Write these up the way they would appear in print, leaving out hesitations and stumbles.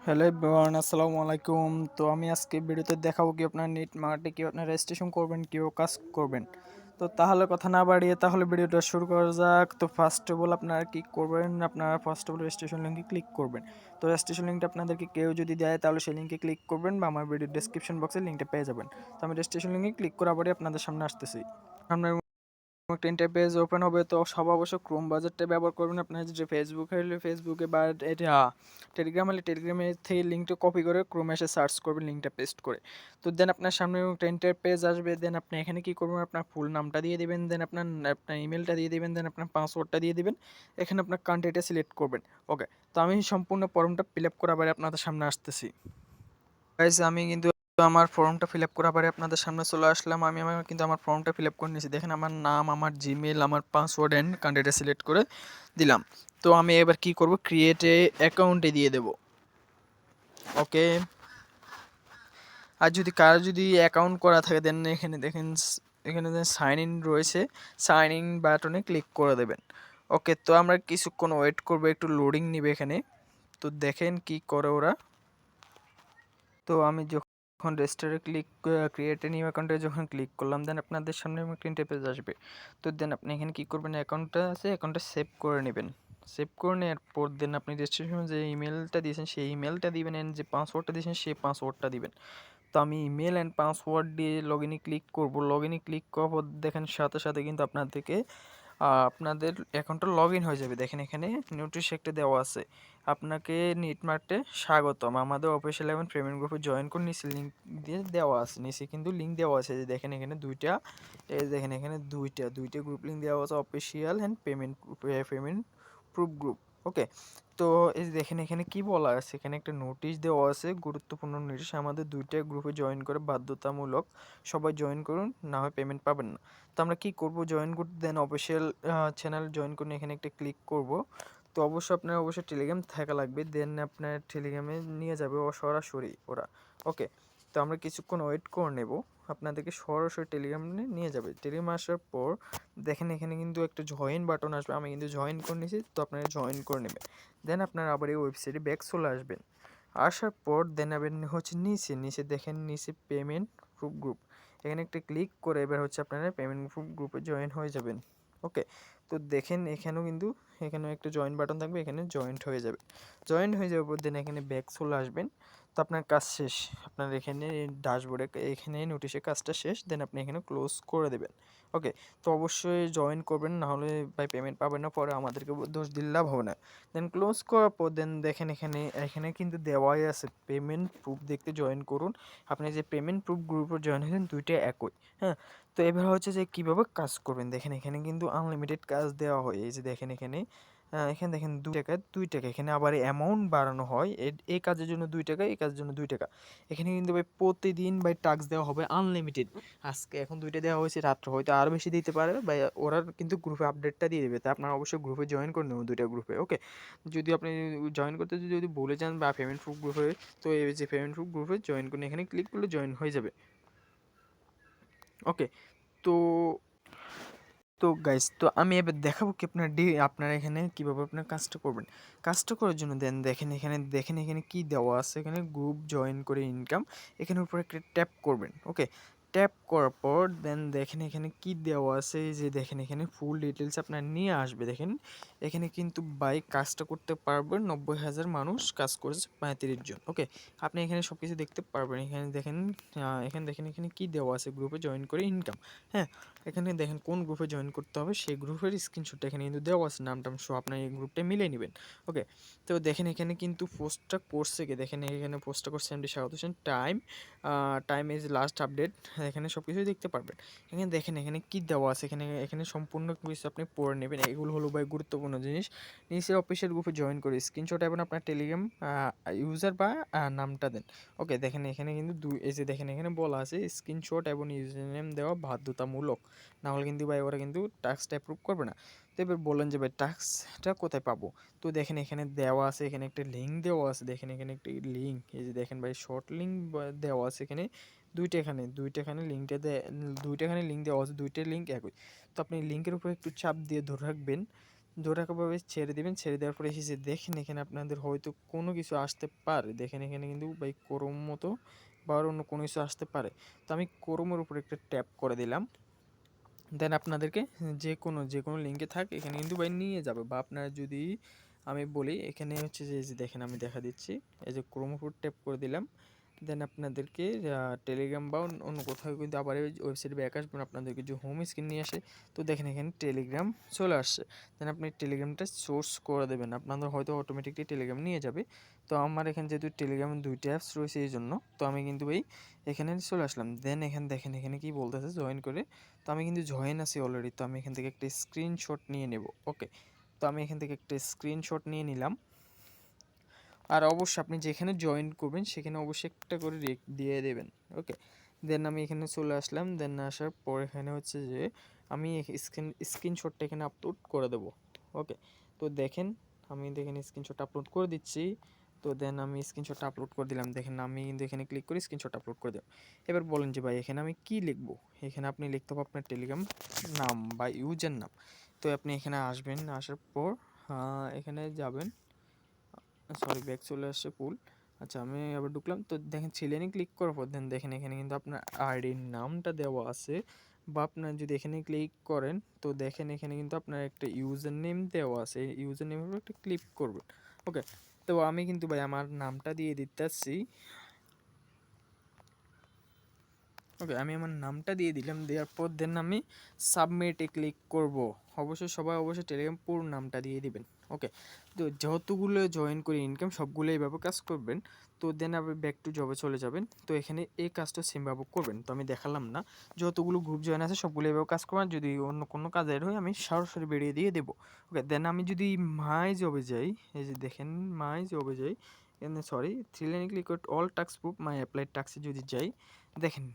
Hello everyone, আসসালামু আলাইকুম। তো আমি আজকে ভিডিওতে দেখাবো কি আপনার নেট মার্কেটে কি আপনার রেজিস্ট্রেশন করবেন, কিভাবে কাজ করবেন। তো তাহলে কথা না বাড়িয়ে তাহলে ভিডিওটা শুরু করা যাক। তো ফার্স্ট অফ অল আপনারা কি করবেন, আপনারা ফার্স্ট অফ অল রেজিস্ট্রেশন লিঙ্কে ক্লিক করবেন। তো রেজিস্ট্রেশন লিঙ্কটা আপনাদেরকে কেউ যদি দেয় তাহলে সেই লিঙ্কে ক্লিক করবেন বা আমার ভিডিও ডেসক্রিপশন বক্সে লিঙ্কটা পেয়ে যাবেন। তো আমি রেজিস্ট্রেশন লিঙ্কে ক্লিক করার পরে আপনাদের সামনে আসতেছি। সামনে একটা ইন্টারফেস ওপেন হবে। তো সব অবশ্য ক্রোম ব্রাউজারটা ব্যবহার করবেন। আপনার যে ফেসবুক হলে ফেসবুকে বা এটা টেলিগ্রাম হলে টেলিগ্রামে থেকে লিঙ্কটা কপি করে ক্রোমে এসে সার্চ করবেন লিঙ্কটা পেস্ট করে। তো দেন আপনার সামনে একটা ইন্টারফেস আসবে। দেন আপনি এখানে কি করবেন, আপনার ফুল নামটা দিয়ে দিবেন, দেন আপনার আপনার ইমেলটা দিয়ে দিবেন, দেন আপনার পাসওয়ার্ডটা দিয়ে দিবেন। এখানে আপনার কান্ট্রিটা সিলেক্ট করবেন। ওকে, তো আমি সম্পূর্ণ ফর্মটা ফিল আপ করার পরে আপনাদের সামনে আসতেছি। গাইস আমি কিন্তু আমার ফর্মটা ফিল আপ করার পরে আপনাদের সামনে চলে আসলাম। আমার ফর্মটা ফিল আপ করে নিয়েছি। দেখেন আমার নাম, আমার জিমেল, আমার পাসওয়ার্ড অ্যান্ড কান্ট্রিটা সিলেক্ট করে দিলাম। তো আমি এবার কি করব, ক্রিয়েট এ অ্যাকাউন্টে দিয়ে দেব। ওকে, আর যদি অ্যাকাউন্ট করা থাকে দেন এখানে দেখেন এখানে সাইন ইন রয়েছে, সাইন ইন বাটনে ক্লিক করে দেবেন। ওকে, তো আমরা কিছুক্ষণ ওয়েট করব, একটু লোডিং নিবে এখানে। তো দেখেন কি করে ওরা। তো আমি যখন রেজিস্টারে ক্রিয়েট এ নিউ অ্যাকাউন্টে যখন ক্লিক করলাম, দেন আপনাদের সামনে একটা ইন্টারফেস আসবে। তো দেন আপনি এখানে কি করবেন, অ্যাকাউন্টটা আছে অ্যাকাউন্টটা সেভ করে নেবেন। সেভ করে নেওয়ার পর দেন আপনি রেজিস্ট্রেশন যে ইমেলটা দিয়েছেন সেই ইমেলটা দিবেন, এন্ড যে পাসওয়ার্ডটা দিয়েছেন সেই পাসওয়ার্ডটা দিবেন। তো আমি ইমেল অ্যান্ড পাসওয়ার্ড দিয়ে লগ ইনে ক্লিক করব। লগ ইনে ক্লিক করার পর দেখেন সাথে সাথে কিন্তু আপনাদেরকে আপনাদের অ্যাকাউন্টটা লগ ইন হয়ে যাবে। দেখেন এখানে নোটিশ একটা দেওয়া আছে, আপনাকে নিটমার্টে স্বাগতম, আমাদের অফিসিয়াল এবং পেমেন্ট গ্রুপে জয়েন করে নিচে লিঙ্ক দিয়ে দেওয়া আছে। নিচে কিন্তু লিঙ্ক দেওয়া আছে, যে দেখেন এখানে দুইটা, এই দেখেন এখানে দুইটা গ্রুপ লিঙ্ক দেওয়া আছে, official and payment proof group. Okay, তো এই যে দেখেন এখানে কি বলা আছে, এখানে একটা নোটিশ দেওয়া আছে, গুরুত্বপূর্ণ নোটিশ, আমাদের দুইটা গ্রুপে জয়েন করে বাধ্যতামূলক, সবাই জয়েন করুন, না হয় পেমেন্ট পাবেন না। তো আমরা কি করব, জয়েন করতে দেন অফিসিয়াল চ্যানেল জয়েন করুন, এখানে একটা ক্লিক করব। তো অবশ্যই টেলিগ্রাম থাকা লাগবে, দেন আপনার টেলিগ্রামে নিয়ে যাবে ও সরাসরি ওরা। ওকে, তো আমরা কিছুক্ষণ ওয়েট করে নেব, আপনাদেরকে সরাসরি টেলিগ্রামে নিয়ে যাবে। টেলিগ্রাম আসার পর দেখেন এখানে কিন্তু একটা জয়েন বাটন আসবে, আমি কিন্তু জয়েন করে নিয়েছি, তো আপনারা জয়েন করে নেবেন। দেন আপনারা আবার এই ওয়েবসাইটে ব্যাক চলে আসবেন। আসার পর দেন আবার হচ্ছে নিচে দেখেন নিচে পেমেন্ট প্রুফ গ্রুপ, এখানে একটা ক্লিক করে এবার হচ্ছে আপনারা পেমেন্ট প্রুফ গ্রুপে জয়েন হয়ে যাবেন। ওকে, তো দেখেন এখানেও একটা জয়েন বাটন থাকবে, এখানে জয়েন্ট হয়ে যাবে। জয়েন্ট হয়ে যাওয়ার পর দেন এখানে ব্যাক চলে আসবেন। তো আপনার কাজ শেষ, আপনার এখানে ড্যাশবোর্ডে এখানে নোটিশের কাজটা শেষ, দেন আপনি এখানে ক্লোজ করে দেবেন। ওকে, তো অবশ্যই জয়েন করবেন, না হলে ভাই পেমেন্ট পাবেন না, পরে আমাদেরকে দোষ দিলে লাভ হবে না। দেন ক্লোজ করার পর দেন দেখেন এখানে এখানে কিন্তু দেওয়াই আছে পেমেন্ট প্রুফ দেখতে জয়েন করুন। আপনি যে পেমেন্ট প্রুফ গ্রুপে জয়েন হয়েছেন দুইটা একই। হ্যাঁ, তো এবার হচ্ছে যে কীভাবে কাজ করবেন, দেখেন এখানে কিন্তু আনলিমিটেড কাজ দেওয়া হয়। এই যে দেখেন এখানে এখানে দেখেন 2 টাকা এখানে আবার অ্যামাউন্ট বাড়ানো হয়, এই কাজের জন্য 2 টাকা, এই কাজের জন্য 2 টাকা। এখানে কিন্তু ভাই প্রতিদিন ভাই টাস্ক দেওয়া হবে আনলিমিটেড। আজকে এখন 2টা দেওয়া হয়েছে, রাত্রে হয়তো আরও বেশি দিতে পারে ভাই, ওরা কিন্তু গ্রুপে আপডেটটা দিয়ে দেবে। তা আপনারা অবশ্যই গ্রুপে জয়েন করে নেবেন, দুইটা গ্রুপে। ওকে, যদি আপনি জয়েন করতে যদি ভুলে যান বা পেমেন্ট প্রুফ গ্রুপে, তো এই যে পেমেন্ট প্রুফ গ্রুপে জয়েন করুন, এখানে ক্লিক করলে জয়েন হয়ে যাবে। ওকে, তো গাইস, তো আমি এবার দেখাবো কি আপনারা এখানে কিভাবে আপনার কাজটা করবেন। কাজটা করার জন্য দেখেন এখানে কি দেওয়া আছে, এখানে গ্রুপ জয়েন করে ইনকাম, এখানে উপরে একটা ট্যাপ করবেন। ওকে, ট্যাপ করার পর দেন দেখেন এখানে কি দেওয়া আছে, এই যে দেখেন এখানে ফুল ডিটেলস আপনার নিয়ে আসবে। দেখেন এখানে কিন্তু বাই কাজটা করতে পারবেন, 90,000 মানুষ কাজ করেছে, 35 জন। ওকে, আপনি এখানে সব কিছু দেখতে পারবেন। এখানে দেখেন কি দেওয়া আছে, গ্রুপে জয়েন করে ইনকাম। হ্যাঁ, এখানে দেখেন কোন গ্রুপে জয়েন করতে হবে, সেই গ্রুপের স্ক্রিনশটটা এখানে কিন্তু দেওয়া আছে, নাম সহ আপনার এই গ্রুপটা মিলিয়ে নেবেন। ওকে, তো দেখেন এখানে কিন্তু পোস্টটা করছে কি, দেখেন এখানে পোস্টটা করছে এমডি স্বাগত Hossain, time is last update, এখানে সব কিছুই দেখতে পারবেন। এখানে দেখেন এখানে কি দেওয়া আছে, এখানে সম্পূর্ণ কিছু আপনি পড়ে নেবেন, এগুলো হলো ভাই গুরুত্বপূর্ণ জিনিস। নিচে অফিসিয়াল গ্রুপে জয়েন করে স্ক্রিনশট এবং আপনার টেলিগ্রাম ইউজার বা নামটা দেন। ওকে, দেখেন এখানে কিন্তু এই যে দেখেন এখানে বলা আছে স্ক্রিনশট এবং ইউজার নেম দেওয়া বাধ্যতামূলক, না হলে কিন্তু ভাই ওরা কিন্তু টাস্কটা অ্যাপ্রুভ করবে না। তো এবার বলেন যে ভাই টাস্কটা কোথায় পাবো, তো দেখেন এখানে দেওয়া আছে, এখানে একটা লিঙ্ক দেওয়া আছে, দেখেন এখানে একটা লিঙ্ক, এই যে দেখেন ভাই শর্ট লিঙ্ক দেওয়া আছে এখানে দুইটা এখানে লিঙ্ক দেওয়া আছে, দুইটা লিঙ্ক একই। তো আপনি লিঙ্কের উপর একটু চাপ দিয়ে ধরে রাখবেন। জোড়াভাবে ছেড়ে দিবেন। ছেড়ে দেওয়ার পরে এসে দেখেন এখানে আপনাদের হয়তো কোনো কিছু আসতে পারে। দেখেন এখানে কিন্তু ভাই ক্রোম মতো বা অন্য কোনো কিছু আসতে পারে। তো আমি ক্রোমের উপরে একটা ট্যাপ করে দিলাম। দেন আপনাদেরকে যে কোনো লিঙ্কে থাক এখানে কিন্তু ভাই নিয়ে যাবে। বা আপনারা যদি আমি বলি এখানে হচ্ছে যে এই যে দেখেন আমি দেখা দিচ্ছি, এই যে ক্রোম উপর ট্যাপ করে দিলাম। দেন আপনাদেরকে টেলিগ্রাম বা অন্য কোথাও কিন্তু আবার ওয়েবসাইটে ব্যাক আসবেন, আপনাদেরকে যে হোম স্ক্রিন নিয়ে আসে। তো দেখেন এখানে টেলিগ্রাম চলে আসছে। দেন আপনি টেলিগ্রামটা সোর্স করে দেবেন, আপনাদের হয়তো অটোমেটিকলি টেলিগ্রাম নিয়ে যাবে। তো আমার এখানে যেহেতু টেলিগ্রাম 2টা অ্যাপস রয়েছে এই জন্য তো আমি কিন্তু ভাই এখানে চলে আসলাম। দেন এখানে দেখেন এখানে কি বলতেছে জয়েন করে। তো আমি কিন্তু জয়েন আছি অলরেডি। তো আমি এখান থেকে একটা স্ক্রিনশট নিয়ে নেব। ওকে, তো আমি এখান থেকে একটা স্ক্রিনশট নিয়ে নিলাম। আর অবশ্যই আপনি যেখানে জয়েন করবেন সেখানে অবশ্যই একটা করে দিয়ে দেবেন। ওকে, দেন আমি এখানে চলে আসলাম। দেন আসার পর এখানে হচ্ছে যে আমি স্ক্রিনশটটা এখানে আপলোড করে দেব। ওকে, তো দেখেন আমি দেখেন স্ক্রিনশট আপলোড করে দিচ্ছি। তো দেন আমি স্ক্রিনশটটা আপলোড করে দিলাম। দেখেন আমি কিন্তু এখানে ক্লিক করে স্ক্রিনশট আপলোড করে দেব। এবার বলেন যে ভাই এখানে আমি কি লিখব? এখানে আপনি লিখতে হবে আপনার টেলিগ্রাম নাম বা ইউজার নাম। তো আপনি এখানে আসবেন, আসার পর এখানে যাবেন। সরি, ব্যাক চলে আসছে ফুল। আচ্ছা আমি আবার ঢুকলাম। তো দেখেন ছেলেনি ক্লিক করার পর দেন দেখেন এখানে কিন্তু আপনার আইডির নামটা দেওয়া আছে। বা আপনার যদি এখানে ক্লিক করেন তো দেখেন এখানে কিন্তু আপনার একটা ইউজার নেম দেওয়া আছে। এই ইউজার নেমের উপর একটা ক্লিক করবেন। ওকে, তো আমি কিন্তু ভাই আমার নামটা দিয়ে দিতেছি। ওকে, আমি আমার নামটা দিয়ে দিলাম। দেওয়ার পর দেন আমি সাবমিটে ক্লিক করব। অবশ্যই সবাই অবশ্যই টেলিগ্রাম পুরো নামটা দিয়ে দিবেন। ওকে, তো যতগুলো জয়েন করে ইনকাম সবগুলো এইভাবে কাজ করবেন। তো দেন আপনি ব্যাক টু জবে চলে যাবেন। তো এখানে এই কাজটা সেমভাবে করবেন। তো আমি দেখালাম না, যতগুলো গ্রুপ জয়েন আছে সবগুলো এইভাবে কাজ করবেন। যদি অন্য কোনো কাজের হয় আমি সরাসরি বেরিয়ে দিয়ে দেবো। ওকে, দেন আমি যদি মাই জবে যাই, এই যে দেখেন মাই জবে যাই, সরি থ্রি লাইনে ক্লিক করে অল টাস্ক প্রুফ মাই অ্যাপ্লাইড টাস্কে যদি যাই, দেখেন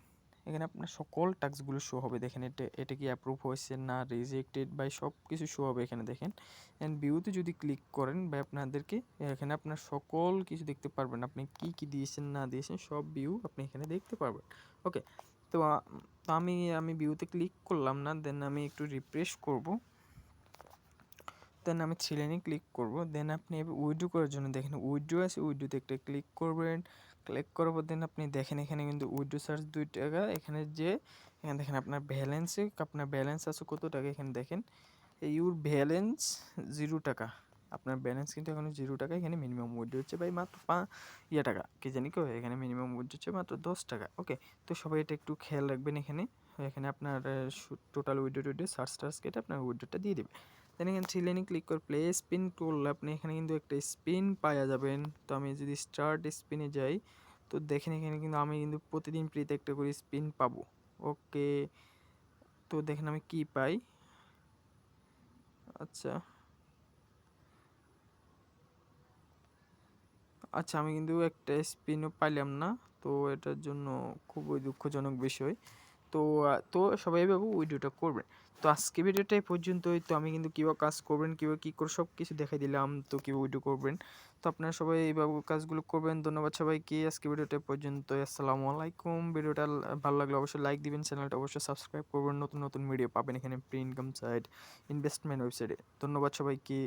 এখানে আপনার সকল টাস্কগুলো শো হবে। দেখেন এটা কি অ্যাপ্রুভ হয়েছে না রিজেক্টেড বাই সব কিছু শো হবে এখানে দেখেন। অ্যান্ড ভিউতে যদি ক্লিক করেন বা আপনাদেরকে এখানে আপনার সকল কিছু দেখতে পারবেন, আপনি কি কি দিয়েছেন না দিয়েছেন সব ভিউ আপনি এখানে দেখতে পারবেন। ওকে, তো তো আমি ভিউতে ক্লিক করলাম না। দেন আমি একটু রিফ্রেশ করব। দেন আমি থ্রি লাইনে ক্লিক করব। দেন আপনি উইথড্র করার জন্য দেখেন উইথড্র আছে, উইথড্রোতে একটা ক্লিক করবেন। ক্লিক করার পর দেন আপনি দেখেন এখানে কিন্তু উইথড্র চার্জ 2 টাকা। এখানে এখানে দেখেন আপনার ব্যালেন্স আছে কত টাকা। এখানে দেখেন ইউর ব্যালেন্স 0 টাকা। আপনার ব্যালেন্স কিন্তু এখন 0 টাকা। এখানে মিনিমাম উইথড্র হচ্ছে ভাই মাত্র টাকা কি জানি কেউ, এখানে মিনিমাম উইথড্র হচ্ছে মাত্র 10 টাকা। ওকে, তো সবাই এটা একটু খেয়াল রাখবেন। এখানে এখানে আপনার টোটাল উইথড্র সার্চ টার্চ কেটে আপনার উইথড্রটা দিয়ে দেবে। দেন এখানে থ্রি লাইনে ক্লিক করে প্লে স্পিন করলে আপনি এখানে কিন্তু একটা স্পিন পাওয়া যাবেন। তো আমি যদি স্টার্ট স্পিনে যাই তো দেখেন এখানে কিন্তু আমি কিন্তু প্রতিদিন ফ্রিতে একটা করে স্পিন পাবো। ওকে, তো দেখেন আমি কি পাই। আচ্ছা আচ্ছা, আমি কিন্তু একটা স্পিনও পাইলাম না। তো এটার জন্য খুবই দুঃখজনক বিষয়। তো তো সবাই এভাবে ভিডিওটা করবেন। তো আজকে ভিডিওটা এই পর্যন্তই। তো আমি কিন্তু কীভাবে কাজ করবেন, কীভাবে কী করে সব কিছু দেখাই দিলাম। তো কীভাবে ভিডিও করবেন, তো আপনারা সবাই এইভাবে কাজগুলো করবেন। ধন্যবাদ সবাইকে। আজকে ভিডিওটা এই পর্যন্তই। আসসালামু আলাইকুম। ভিডিওটা ভালো লাগলে অবশ্যই লাইক দিবেন, চ্যানেলটা অবশ্যই সাবস্ক্রাইব করবেন। নতুন নতুন ভিডিও পাবেন এখানে, ফ্রি ইনকাম সাইট, ইনভেস্টমেন্ট ওয়েবসাইটে। ধন্যবাদ সবাইকে।